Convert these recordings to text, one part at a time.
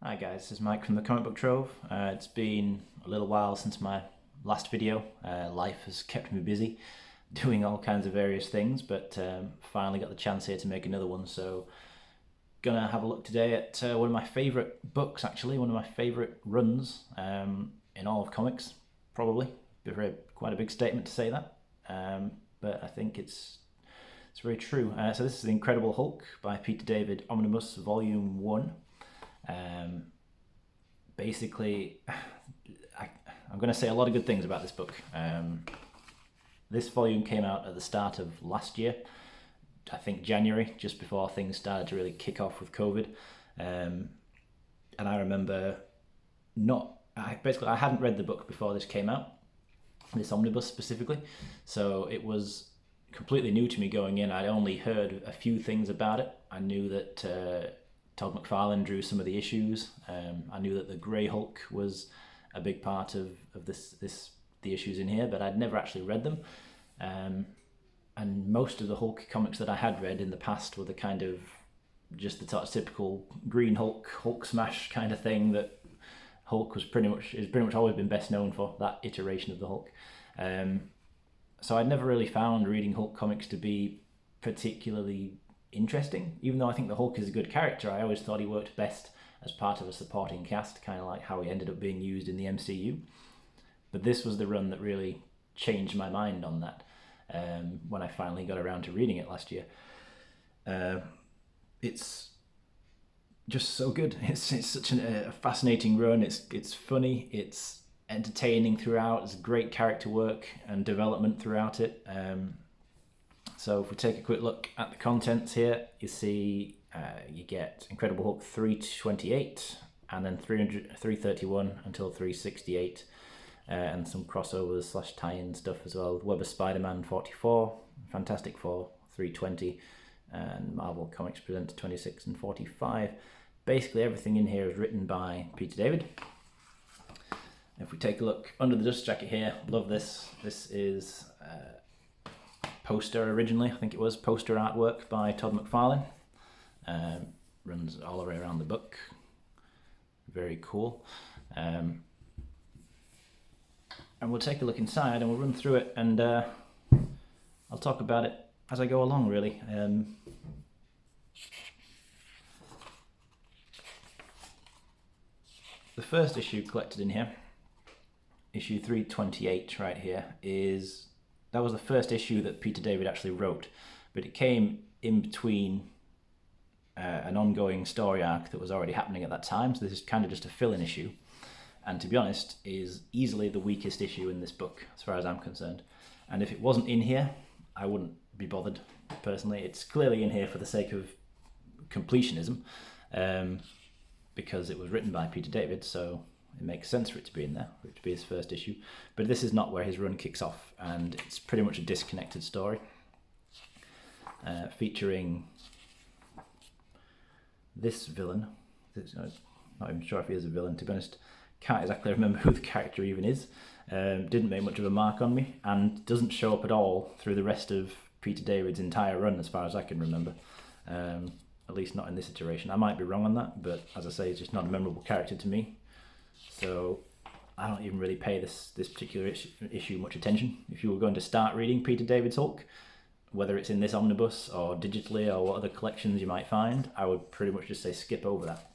Hi guys, this is Mike from the Comic Book Trove. It's been a little while since my last video. Life has kept me busy doing all kinds of various things, but finally got the chance here to make another one. So gonna have a look today at one of my favourite books, actually, one of my favourite runs in all of comics, probably. Quite a big statement to say that, but I think it's very true. So this is The Incredible Hulk by Peter David, Omnibus, Volume 1. Basically, I'm going to say a lot of good things about this book. This volume came out at the start of last year, I think January, just before things started to really kick off with COVID. And I remember I hadn't read the book before this came out, this omnibus specifically, so it was completely new to me going in. I'd only heard a few things about it. I knew that Todd McFarlane drew some of the issues. I knew that the Grey Hulk was a big part of the issues in here, but I'd never actually read them. And most of the Hulk comics that I had read in the past were the kind of just the sort of typical Green Hulk smash kind of thing that Hulk has pretty much always been best known for, that iteration of the Hulk. So I'd never really found reading Hulk comics to be particularly interesting. Even though I think the Hulk is a good character, I always thought he worked best as part of a supporting cast, kind of like how he ended up being used in the MCU. But this was the run that really changed my mind on that when I finally got around to reading it last year. It's just so good. It's such a fascinating run. It's funny, it's entertaining throughout. It's great character work and development throughout it. So if we take a quick look at the contents here, you see you get Incredible Hulk 328 and then 331 until 368, and some crossovers / tie-in stuff as well. Web of Spider-Man 44, Fantastic Four 320, and Marvel Comics Presents 26 and 45. Basically everything in here is written by Peter David. If we take a look under the dust jacket here, love this. This is poster originally, I think it was poster artwork by Todd McFarlane. Runs all the way around the book. Very cool. And we'll take a look inside and we'll run through it, and I'll talk about it as I go along, really. The first issue collected in here, issue 328 right here, that was the first issue that Peter David actually wrote, but it came in between an ongoing story arc that was already happening at that time, so this is kind of just a fill-in issue, and to be honest is easily the weakest issue in this book as far as I'm concerned. And if it wasn't in here, I wouldn't be bothered personally. It's clearly in here for the sake of completionism, because it was written by Peter David, so it makes sense for it to be in there, for it to be his first issue. But this is not where his run kicks off, and it's pretty much a disconnected story, featuring this villain. I'm not even sure if he is a villain, to be honest. Can't exactly remember who the character even is. Didn't make much of a mark on me, and doesn't show up at all through the rest of Peter David's entire run as far as I can remember. At least not in this iteration. I might be wrong on that, but as I say, it's just not a memorable character to me. So I don't even really pay this particular issue much attention. If you were going to start reading Peter David's Hulk, whether it's in this omnibus or digitally or what other collections you might find, I would pretty much just say skip over that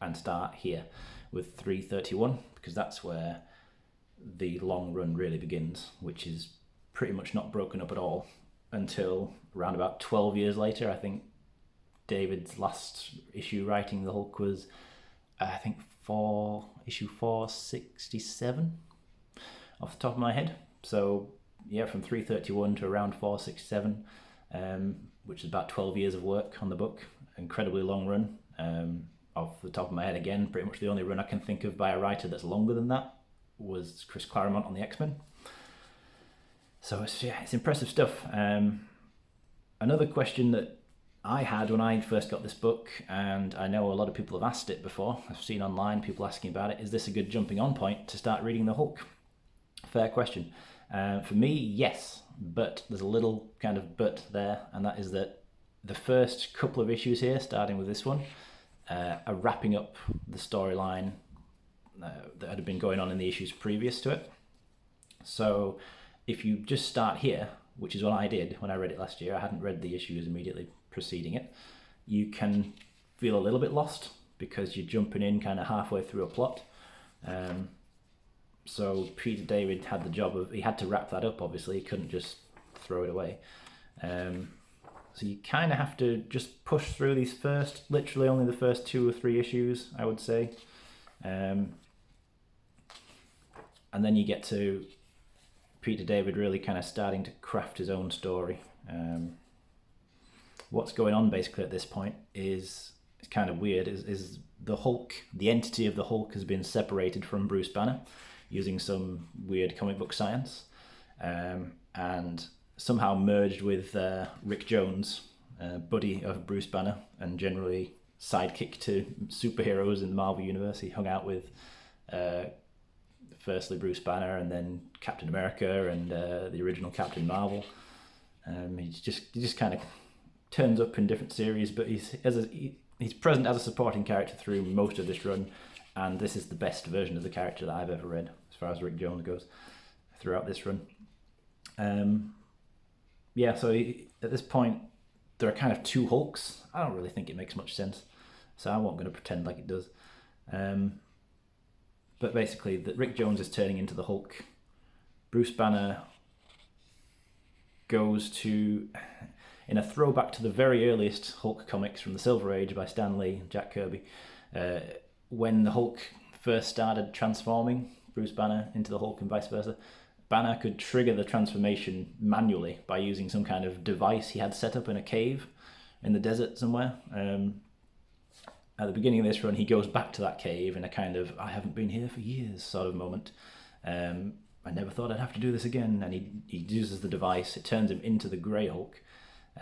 and start here with 331, because that's where the long run really begins, which is pretty much not broken up at all until around about 12 years later. I think David's last issue writing the Hulk was, I think, issue 467 off the top of my head. So yeah, from 331 to around 467, which is about 12 years of work on the book. Incredibly long run. Off the top of my head again, pretty much the only run I can think of by a writer that's longer than that was Chris Claremont on the X-Men. So it's impressive stuff. Another question that I had when I first got this book, and I know a lot of people have asked it before, I've seen online people asking about it, is this a good jumping on point to start reading the Hulk? Fair question. For me, yes, but there's a little kind of but there, and that is that the first couple of issues here, starting with this one, are wrapping up the storyline that had been going on in the issues previous to it. So if you just start here, which is what I did when I read it last year, I hadn't read the issues immediately preceding it, you can feel a little bit lost because you're jumping in kind of halfway through a plot. So Peter David had the job of, he had to wrap that up, obviously, he couldn't just throw it away. So you kind of have to just push through these literally only the first 2 or 3 issues, I would say. And then you get to Peter David really kind of starting to craft his own story. What's going on basically at this point is, it's kind of weird, is the Hulk, the entity of the Hulk has been separated from Bruce Banner using some weird comic book science, and somehow merged with Rick Jones, buddy of Bruce Banner and generally sidekick to superheroes in the Marvel Universe. He hung out with firstly Bruce Banner and then Captain America and the original Captain Marvel. He just kind of turns up in different series, but he's present as a supporting character through most of this run, and this is the best version of the character that I've ever read as far as Rick Jones goes throughout this run. So at this point there are kind of 2 Hulks. I don't really think it makes much sense, so I'm not going to pretend like it does. But basically, Rick Jones is turning into the Hulk. Bruce Banner goes to, in a throwback to the very earliest Hulk comics from the Silver Age by Stan Lee and Jack Kirby, when the Hulk first started transforming Bruce Banner into the Hulk and vice versa, Banner could trigger the transformation manually by using some kind of device he had set up in a cave in the desert somewhere. At the beginning of this run, he goes back to that cave in a kind of, I haven't been here for years sort of moment. I never thought I'd have to do this again. And he uses the device, it turns him into the Grey Hulk.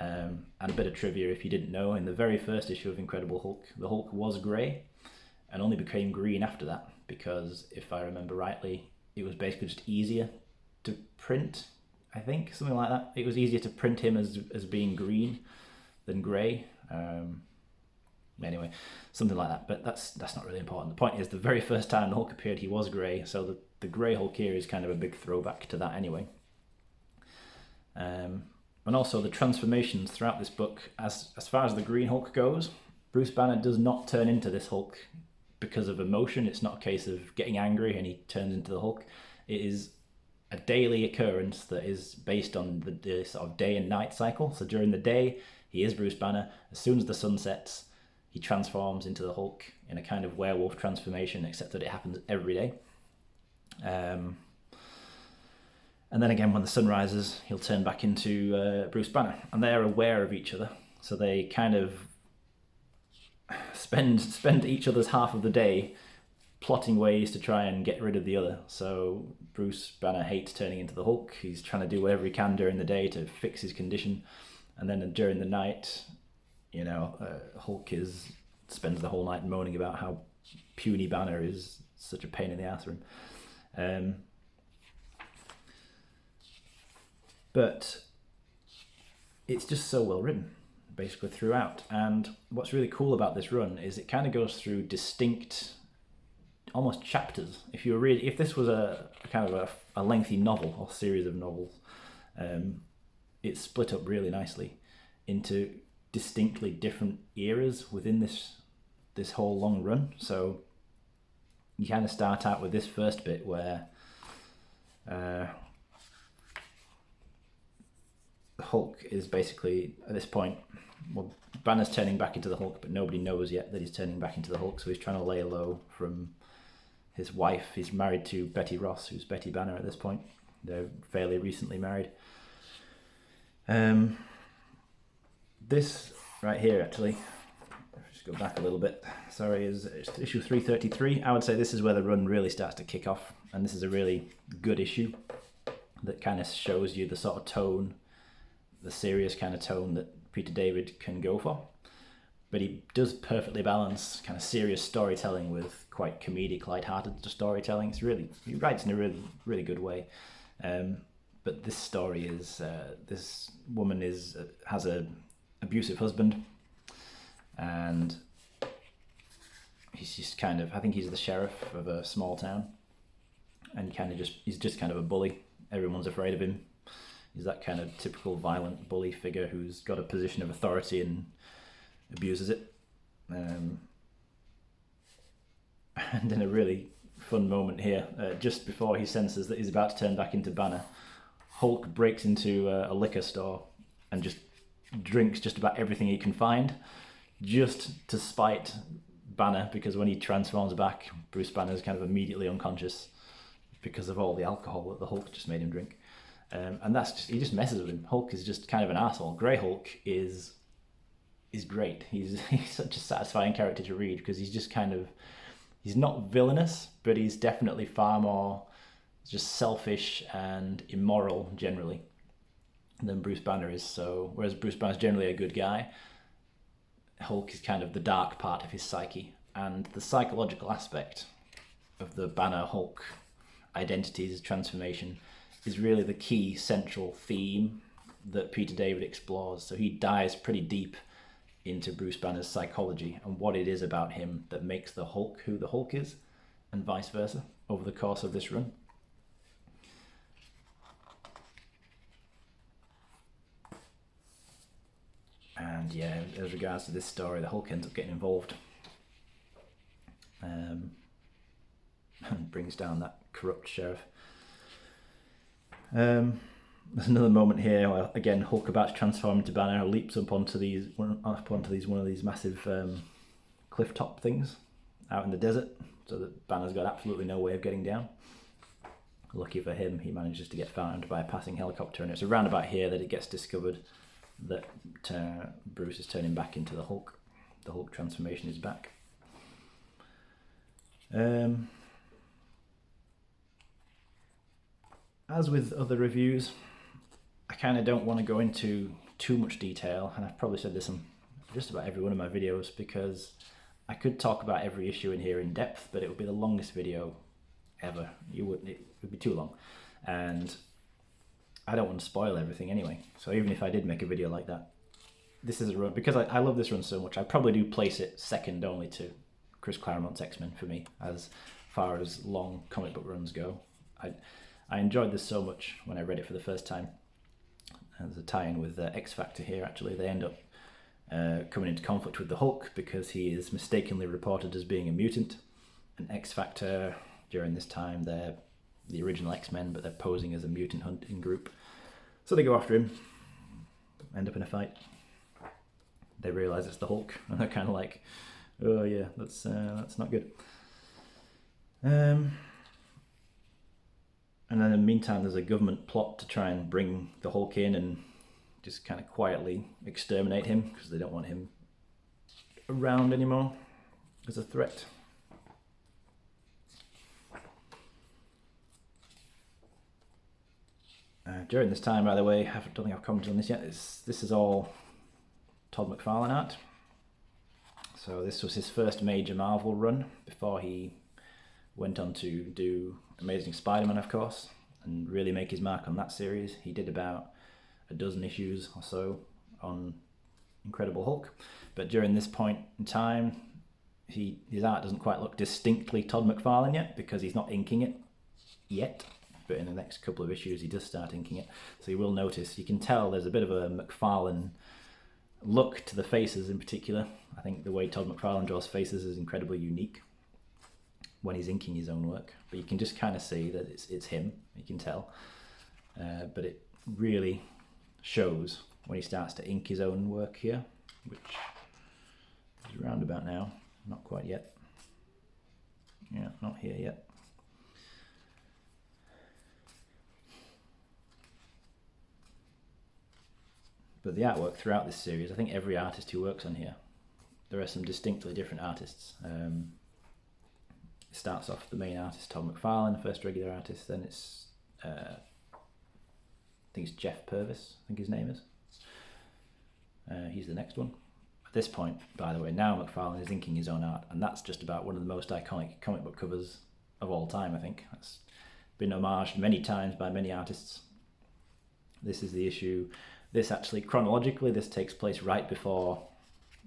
And a bit of trivia, if you didn't know, in the very first issue of Incredible Hulk, the Hulk was grey and only became green after that, because if I remember rightly, it was basically just easier to print, I think, something like that. It was easier to print him as being green than grey. Anyway, something like that, but that's not really important. The point is, the very first time the Hulk appeared, he was grey, so the Grey Hulk here is kind of a big throwback to that anyway. And also the transformations throughout this book, as far as the Green Hulk goes, Bruce Banner does not turn into this Hulk because of emotion. It's not a case of getting angry and he turns into the Hulk. It is a daily occurrence that is based on the sort of day and night cycle. So during the day, he is Bruce Banner. As soon as the sun sets, he transforms into the Hulk in a kind of werewolf transformation, except that it happens every day. And then again, when the sun rises, he'll turn back into Bruce Banner. And they are aware of each other, so they kind of spend each other's half of the day plotting ways to try and get rid of the other. So Bruce Banner hates turning into the Hulk. He's trying to do whatever he can during the day to fix his condition. And then during the night, Hulk spends the whole night moaning about how puny Banner is such a pain in the ass for him. But it's just so well written, basically throughout. And what's really cool about this run is it kind of goes through distinct, almost chapters. If this was a kind of a lengthy novel or series of novels, it's split up really nicely into distinctly different eras within this whole long run. So you kind of start out with this first bit where Hulk is basically, at this point, well, Banner's turning back into the Hulk, but nobody knows yet that he's turning back into the Hulk, so he's trying to lay low from his wife. He's married to Betty Ross, who's Betty Banner at this point. They're fairly recently married. This right here, actually, just go back a little bit, sorry, is issue 333. I would say this is where the run really starts to kick off, and this is a really good issue that kind of shows you the sort of tone, the serious kind of tone that Peter David can go for. But he does perfectly balance kind of serious storytelling with quite comedic, light-hearted storytelling. He writes in a really, really good way. But this story is, this woman has a abusive husband, and he's just kind of, I think he's the sheriff of a small town, and he's just kind of a bully. Everyone's afraid of him. He's that kind of typical violent bully figure who's got a position of authority and abuses it. And in a really fun moment here, just before he senses that he's about to turn back into Banner, Hulk breaks into a liquor store and just drinks just about everything he can find, just to spite Banner, because when he transforms back, Bruce Banner is kind of immediately unconscious because of all the alcohol that the Hulk just made him drink. And he just messes with him. Hulk is just kind of an asshole. Grey Hulk is great. He's such a satisfying character to read, because he's just kind of, he's not villainous, but he's definitely far more just selfish and immoral generally than Bruce Banner is. So whereas Bruce Banner is generally a good guy, Hulk is kind of the dark part of his psyche, and the psychological aspect of the Banner Hulk identity's transformation is really the key central theme that Peter David explores. So he dives pretty deep into Bruce Banner's psychology and what it is about him that makes the Hulk who the Hulk is, and vice versa, over the course of this run. And yeah, as regards to this story, the Hulk ends up getting involved and brings down that corrupt sheriff. There's another moment here where, again, Hulk about to transform into Banner leaps up onto one of these massive cliff top things out in the desert, so that Banner's got absolutely no way of getting down. Lucky for him, he manages to get found by a passing helicopter, and it's around about here that it gets discovered that Bruce is turning back into the Hulk. The Hulk transformation is back. As with other reviews, I kind of don't want to go into too much detail, and I've probably said this on just about every one of my videos, because I could talk about every issue in here in depth, but it would be the longest video ever. It would be too long, and I don't want to spoil everything anyway. So even if I did make a video like that, this is a run, because I love this run so much, I probably do place it second only to Chris Claremont's X-Men for me, as far as long comic book runs go. I enjoyed this so much when I read it for the first time. And there's a tie-in with X Factor here, actually. They end up coming into conflict with the Hulk because he is mistakenly reported as being a mutant. And X Factor, during this time, they're the original X-Men, but they're posing as a mutant hunting group. So they go after him, end up in a fight. They realise it's the Hulk, and they're kind of like, oh yeah, that's not good. And then in the meantime, there's a government plot to try and bring the Hulk in and just kind of quietly exterminate him, because they don't want him around anymore as a threat. During this time, by the way, I don't think I've commented on this yet, this is all Todd McFarlane art. So this was his first major Marvel run before he went on to do Amazing Spider-Man, of course, and really make his mark on that series. He did about a dozen issues or so on Incredible Hulk, but during this point in time, his art doesn't quite look distinctly Todd McFarlane yet, because he's not inking it yet, but in the next couple of issues he does start inking it. So you will notice, you can tell there's a bit of a McFarlane look to the faces in particular. I think the way Todd McFarlane draws faces is incredibly unique when he's inking his own work, but you can just kind of see that it's him, you can tell, but it really shows when he starts to ink his own work here, which is around about now, not quite yet, yeah, not here yet. But the artwork throughout this series, I think every artist who works on here, there are some distinctly different artists. It starts off the main artist, Todd McFarlane, first regular artist, then it's, I think it's Jeff Purvis, I think his name is. He's the next one. At this point, by the way, now McFarlane is inking his own art, and that's just about one of the most iconic comic book covers of all time, I think. That's been homaged many times by many artists. This is the issue. This actually, chronologically, this takes place right before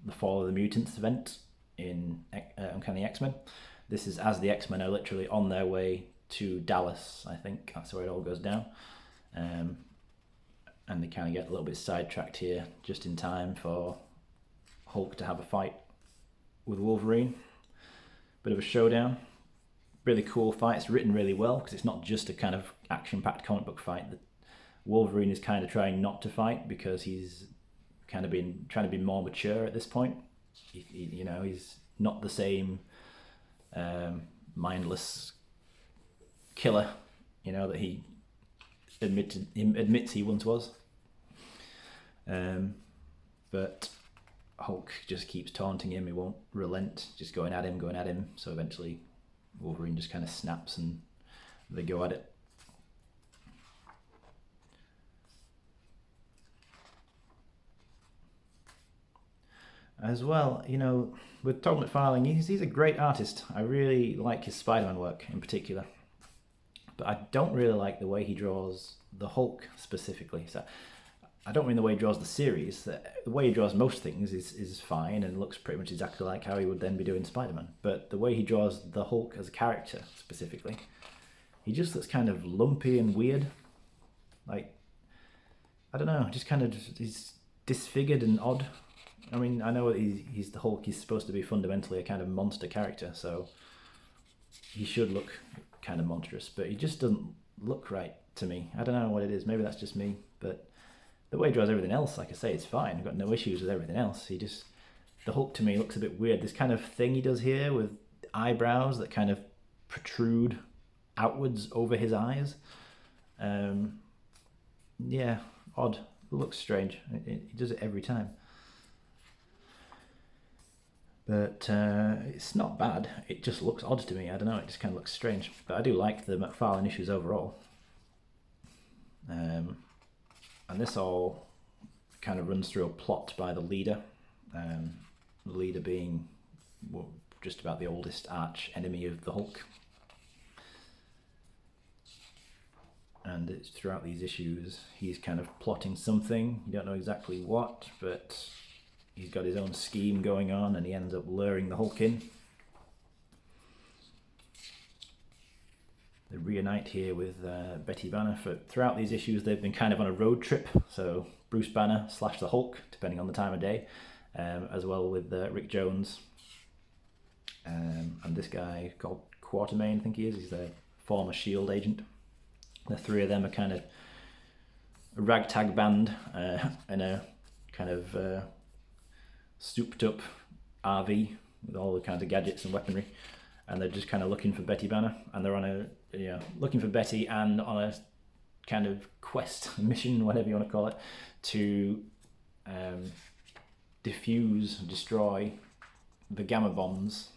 the Fall of the Mutants event in Uncanny X-Men. This is as the X-Men are literally on their way to Dallas, I think. That's where it all goes down. And they kind of get a little bit sidetracked here just in time for Hulk to have a fight with Wolverine. Bit of a showdown. Really cool fight. It's written really well because it's not just a kind of action-packed comic book fight. That Wolverine is kind of trying not to fight because he's kind of been trying to be more mature at this point. He's not the same mindless killer, that he admits he once was. But Hulk just keeps taunting him. He won't relent, just going at him. So eventually Wolverine just kind of snaps and they go at it. As well, with Todd McFarlane, he's a great artist. I really like his Spider-Man work in particular. But I don't really like the way he draws the Hulk specifically. So I don't mean the way he draws the series. The way he draws most things is fine and looks pretty much exactly like how he would then be doing Spider-Man. But the way he draws the Hulk as a character specifically, he just looks kind of lumpy and weird. Like, I don't know, just kind of, he's disfigured and odd. I mean, I know that he's the Hulk. He's supposed to be fundamentally a kind of monster character, so he should look kind of monstrous, but he just doesn't look right to me. I don't know what it is. Maybe that's just me, but the way he draws everything else, like I say, it's fine. I've got no issues with everything else. The Hulk to me looks a bit weird. This kind of thing he does here with eyebrows that kind of protrude outwards over his eyes. Yeah, odd. It looks strange. He does it every time. But it's not bad. It just looks odd to me. I don't know. It just kind of looks strange. But I do like the McFarlane issues overall. And this all kind of runs through a plot by the leader. The leader being just about the oldest arch enemy of the Hulk. And it's throughout these issues, he's kind of plotting something. You don't know exactly what, but he's got his own scheme going on, and he ends up luring the Hulk in. They reunite here with Betty Banner. Throughout these issues, they've been kind of on a road trip. So Bruce Banner / the Hulk, depending on the time of day, as well with Rick Jones. And this guy called Quatermain, I think he is. He's a former S.H.I.E.L.D. agent. The three of them are kind of a ragtag band in a kind of souped up RV with all the kinds of gadgets and weaponry, and they're just kind of looking for Betty Banner, and they're on looking for Betty and on a kind of quest, mission, whatever you want to call it, to destroy the gamma bombs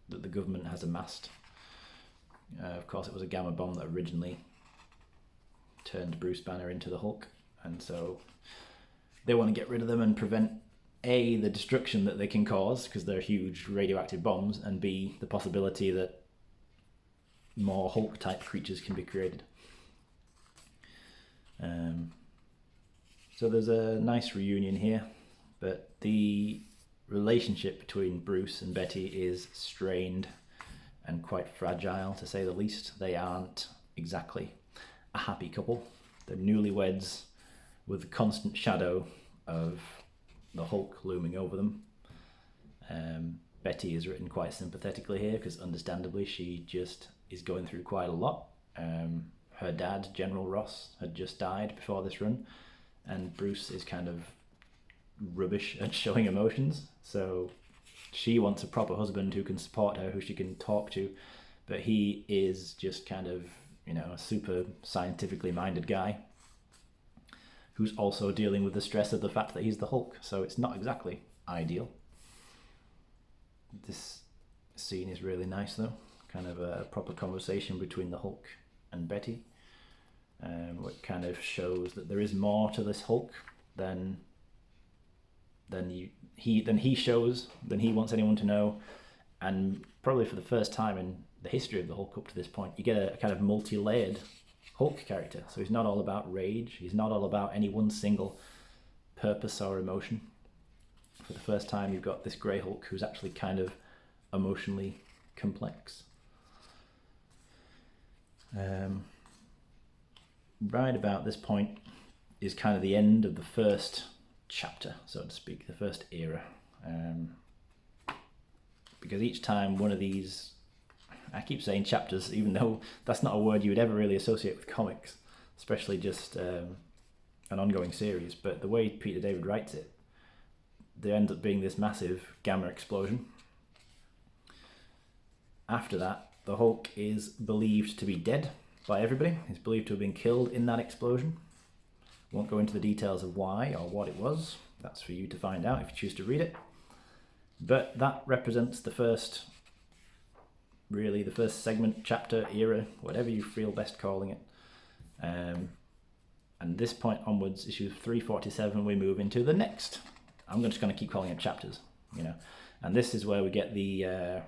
that the government has amassed. Of course, it was a gamma bomb that originally turned Bruce Banner into the Hulk, and so they want to get rid of them and prevent A, the destruction that they can cause because they're huge radioactive bombs, and B, the possibility that more Hulk type creatures can be created. So there's a nice reunion here, but the relationship between Bruce and Betty is strained and quite fragile, to say the least. They aren't exactly a happy couple. They're newlyweds with the constant shadow of the Hulk looming over them. Betty is written quite sympathetically here because understandably she just is going through quite a lot. Her dad, General Ross, had just died before this run, and Bruce is kind of rubbish at showing emotions, so she wants a proper husband who can support her, who she can talk to, but he is just kind of, a super scientifically minded guy who's also dealing with the stress of the fact that he's the Hulk, so it's not exactly ideal. This scene is really nice though, kind of a proper conversation between the Hulk and Betty, what kind of shows that there is more to this Hulk than he wants anyone to know, and probably for the first time in the history of the Hulk up to this point, you get a kind of multi-layered Hulk character. So he's not all about rage, he's not all about any one single purpose or emotion. For the first time, you've got this Grey Hulk who's actually kind of emotionally complex. Right about this point is kind of the end of the first chapter, so to speak, the first era. Because each time one of these, I keep saying chapters, even though that's not a word you would ever really associate with comics, especially just an ongoing series, but the way Peter David writes it, there ends up being this massive gamma explosion. After that, the Hulk is believed to be dead by everybody. He's believed to have been killed in that explosion. Won't go into the details of why or what it was. That's for you to find out if you choose to read it. But that represents the first, really the first segment, chapter, era, whatever you feel best calling it. And this point onwards, issue 347, we move into the next. I'm just going to keep calling it chapters, you know. And this is where we get the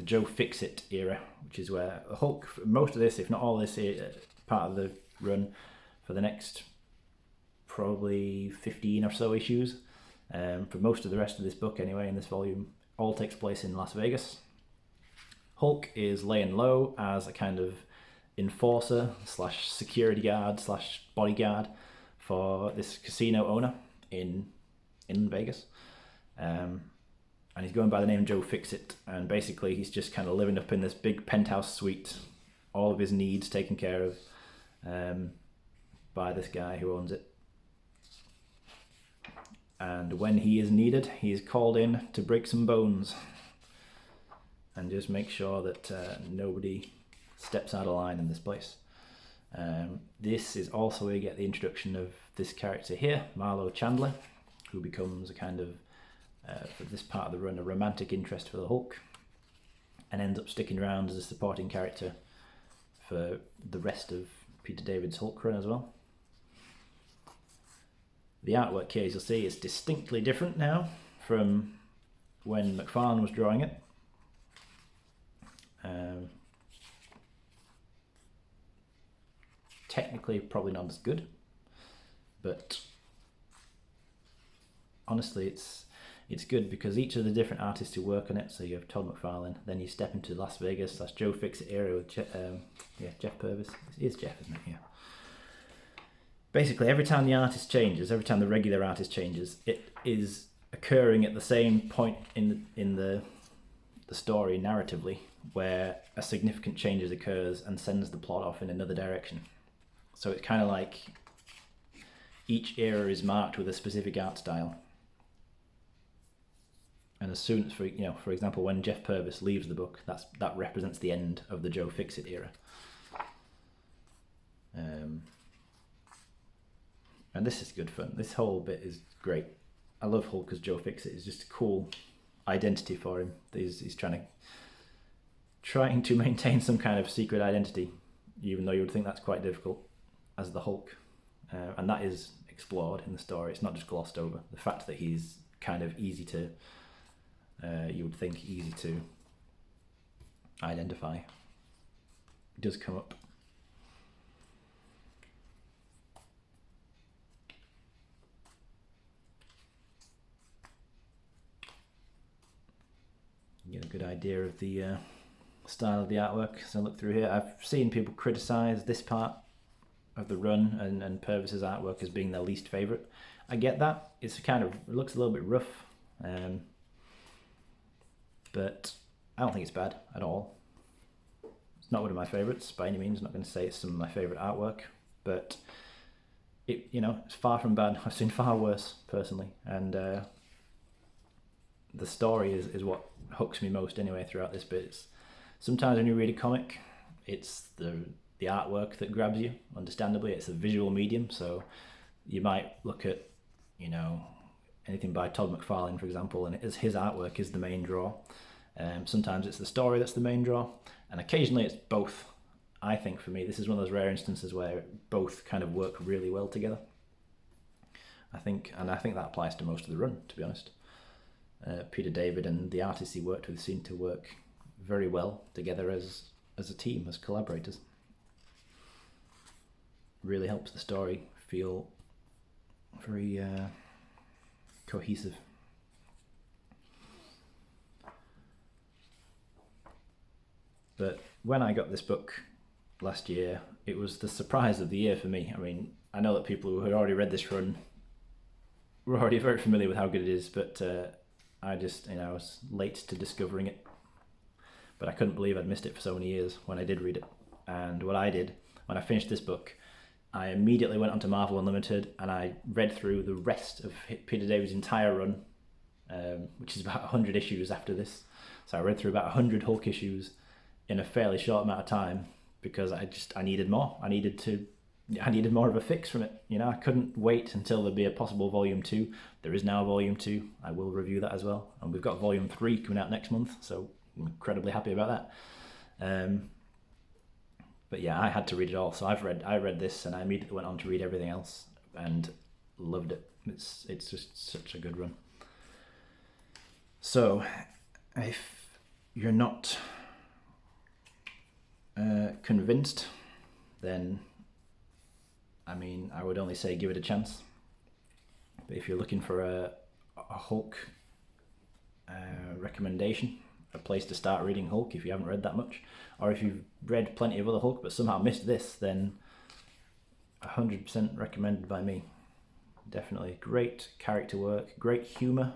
Joe Fixit era, which is where Hulk, most of this, if not all this, part of the run for the next probably 15 or so issues, for most of the rest of this book anyway, in this volume, all takes place in Las Vegas. Hulk is laying low as a kind of enforcer slash security guard slash bodyguard for this casino owner in Vegas. And he's going by the name Joe Fixit, and basically he's just kind of living up in this big penthouse suite, all of his needs taken care of by this guy who owns it. And when he is needed, he is called in to break some bones and just make sure that nobody steps out of line in this place. This is also where you get the introduction of this character here, Marlo Chandler, who becomes a kind of, for this part of the run, a romantic interest for the Hulk, and ends up sticking around as a supporting character for the rest of Peter David's Hulk run as well. The artwork here, as you'll see, is distinctly different now from when McFarlane was drawing it. Technically, probably not as good, but honestly, it's good because each of the different artists who work on it. So you have Todd McFarlane, then you step into Las Vegas. That's Joe Fixit era with Jeff Purvis. It is Jeff, isn't it? Yeah. Basically, every time the artist changes, every time the regular artist changes, it is occurring at the same point in the story narratively, where a significant change occurs and sends the plot off in another direction. So it's kind of like each era is marked with a specific art style. And as soon as, for example, when Jeff Purvis leaves the book, that represents the end of the Joe Fixit era. And this is good fun. This whole bit is great. I love Hulk as Joe Fixit. It's just a cool identity for him. He's trying to maintain some kind of secret identity, even though you would think that's quite difficult as the Hulk. And that is explored in the story. It's not just glossed over. The fact that he's kind of easy to, you would think easy to identify, does come up. You get a good idea of the style of the artwork. So I look through here. I've seen people criticise this part of the run and Purvis's artwork as being their least favourite. I get that. It looks a little bit rough, but I don't think it's bad at all. It's not one of my favourites by any means. I'm not going to say it's some of my favourite artwork, but it's far from bad. I've seen far worse personally, and the story is what hooks me most anyway throughout this bit. Sometimes when you read a comic, it's the artwork that grabs you. Understandably, it's a visual medium, so you might look at anything by Todd McFarlane, for example, and his artwork is the main draw. Sometimes it's the story that's the main draw, and occasionally it's both. I think for me, this is one of those rare instances where both kind of work really well together. I think that applies to most of the run, to be honest. Peter David and the artists he worked with seem to work very well together as a team, as collaborators. Really helps the story feel very cohesive. But when I got this book last year, it was the surprise of the year for me. I mean, I know that people who had already read this run were already very familiar with how good it is, but I just, I was late to discovering it. But I couldn't believe I'd missed it for so many years when I did read it. And what I did, when I finished this book, I immediately went onto Marvel Unlimited and I read through the rest of Peter David's entire run, which is about 100 issues after this. So I read through about 100 Hulk issues in a fairly short amount of time because I needed more. I needed more of a fix from it. I couldn't wait until there'd be a possible volume 2. There is now a volume 2. I will review that as well. And we've got volume 3 coming out next month, so I'm incredibly happy about that. But yeah, I had to read it all. So I read this and I immediately went on to read everything else and loved it. It's just such a good run. So if you're not convinced, then I would only say give it a chance. But if you're looking for a Hulk recommendation, a place to start reading Hulk if you haven't read that much, or if you've read plenty of other Hulk but somehow missed this, then 100% recommended by me. Definitely great character work, great humour.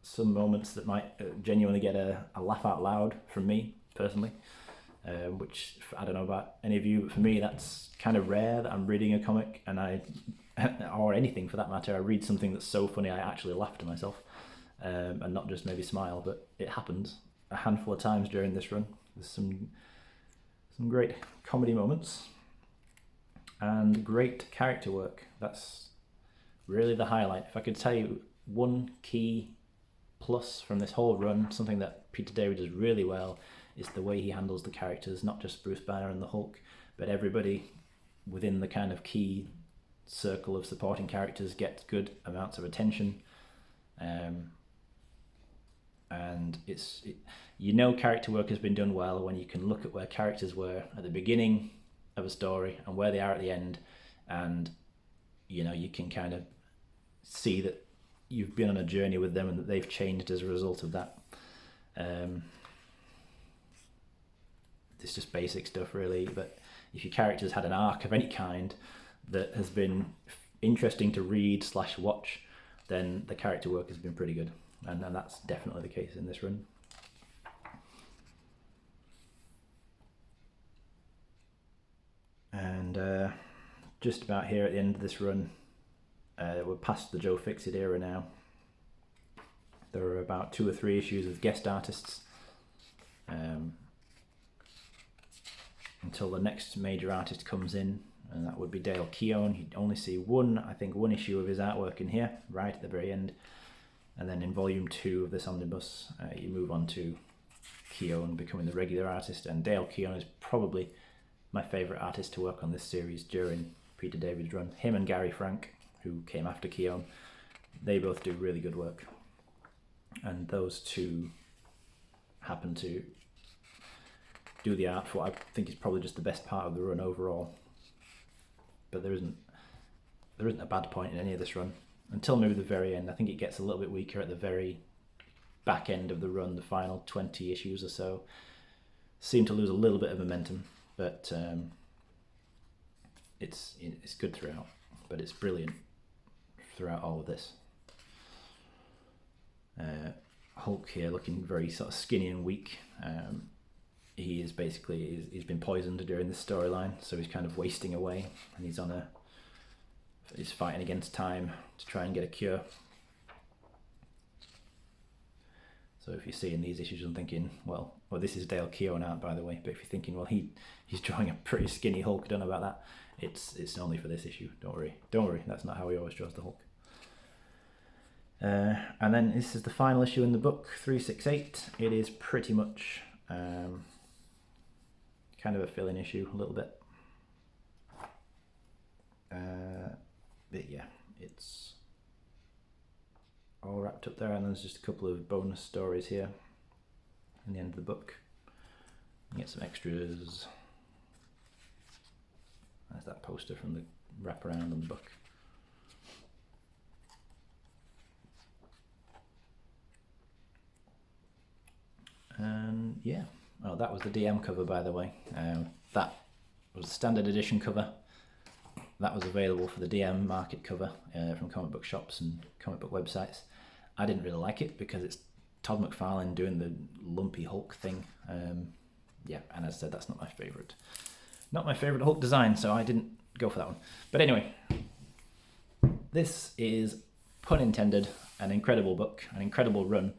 Some moments that might genuinely get a laugh out loud from me personally, which I don't know about any of you, but for me that's kind of rare that I'm reading a comic and or anything for that matter, I read something that's so funny I actually laugh to myself, and not just maybe smile. But it happens a handful of times during this run. There's some great comedy moments and great character work. That's really the highlight. If I could tell you one key plus from this whole run, something that Peter David does really well, is the way he handles the characters, not just Bruce Banner and the Hulk, but everybody within the kind of key circle of supporting characters gets good amounts of attention. And character work has been done well when you can look at where characters were at the beginning of a story and where they are at the end, and you can kind of see that you've been on a journey with them and that they've changed as a result of that. It's just basic stuff really, but if your characters had an arc of any kind that has been interesting to read / watch, then the character work has been pretty good, and that's definitely the case in this run. And just about here at the end of this run, we're past the Joe Fixit era now. There are about 2 or 3 issues with guest artists until the next major artist comes in, and that would be Dale Keown. You'd only see one issue of his artwork in here, right at the very end. And then in volume 2 of this omnibus, you move on to Keown becoming the regular artist, and Dale Keown is probably my favourite artist to work on this series during Peter David's run. Him and Gary Frank, who came after Keown, they both do really good work. And those two happen to do the art for what I think is probably just the best part of the run overall. But there isn't a bad point in any of this run until maybe the very end. I think it gets a little bit weaker at the very back end of the run. The final 20 issues or so seem to lose a little bit of momentum, but it's good throughout. But it's brilliant throughout all of this. Hulk here looking very sort of skinny and weak. He's been poisoned during this storyline, so he's kind of wasting away, and he's fighting against time to try and get a cure. So if you're seeing these issues and thinking, well, this is Dale Keown art, by the way, but if you're thinking, well, he's drawing a pretty skinny Hulk, I don't know about that. It's only for this issue. Don't worry. That's not how he always draws the Hulk. And then this is the final issue in the book, 368. It is pretty much kind of a fill-in issue, a little bit. But yeah, it's all wrapped up there, and there's just a couple of bonus stories here in the end of the book. You get some extras. There's that poster from the wraparound on the book. yeah, oh, that was the DM cover, by the way. That was the standard edition cover. That was available for the DM market cover from comic book shops and comic book websites. I didn't really like it because it's Todd McFarlane doing the lumpy Hulk thing. Yeah, and as I said, that's not my favourite. Not my favourite Hulk design, so I didn't go for that one. But anyway, this is, pun intended, an incredible book, an incredible run,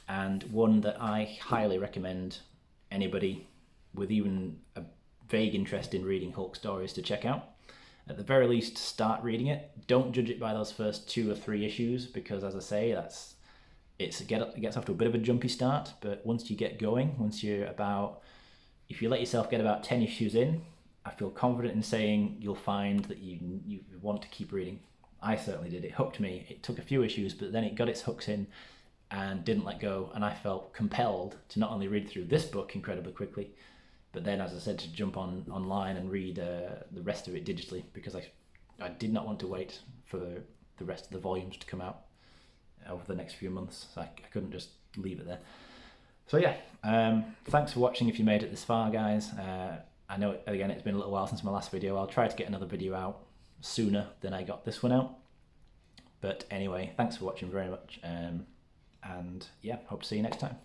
and one that I highly recommend anybody with even a vague interest in reading Hulk stories to check out. At the very least, start reading it. Don't judge it by those first 2 or 3 issues, because as I say, it gets off to a bit of a jumpy start, but once you get going, if you let yourself get about 10 issues in, I feel confident in saying you'll find that you want to keep reading. I certainly did. It hooked me. It took a few issues, but then it got its hooks in and didn't let go, and I felt compelled to not only read through this book incredibly quickly, but then, as I said, to jump online and read the rest of it digitally, because I did not want to wait for the rest of the volumes to come out over the next few months. So I couldn't just leave it there. So yeah, thanks for watching if you made it this far, guys. I know, again, it's been a little while since my last video. I'll try to get another video out sooner than I got this one out. But anyway, thanks for watching very much. And yeah, hope to see you next time.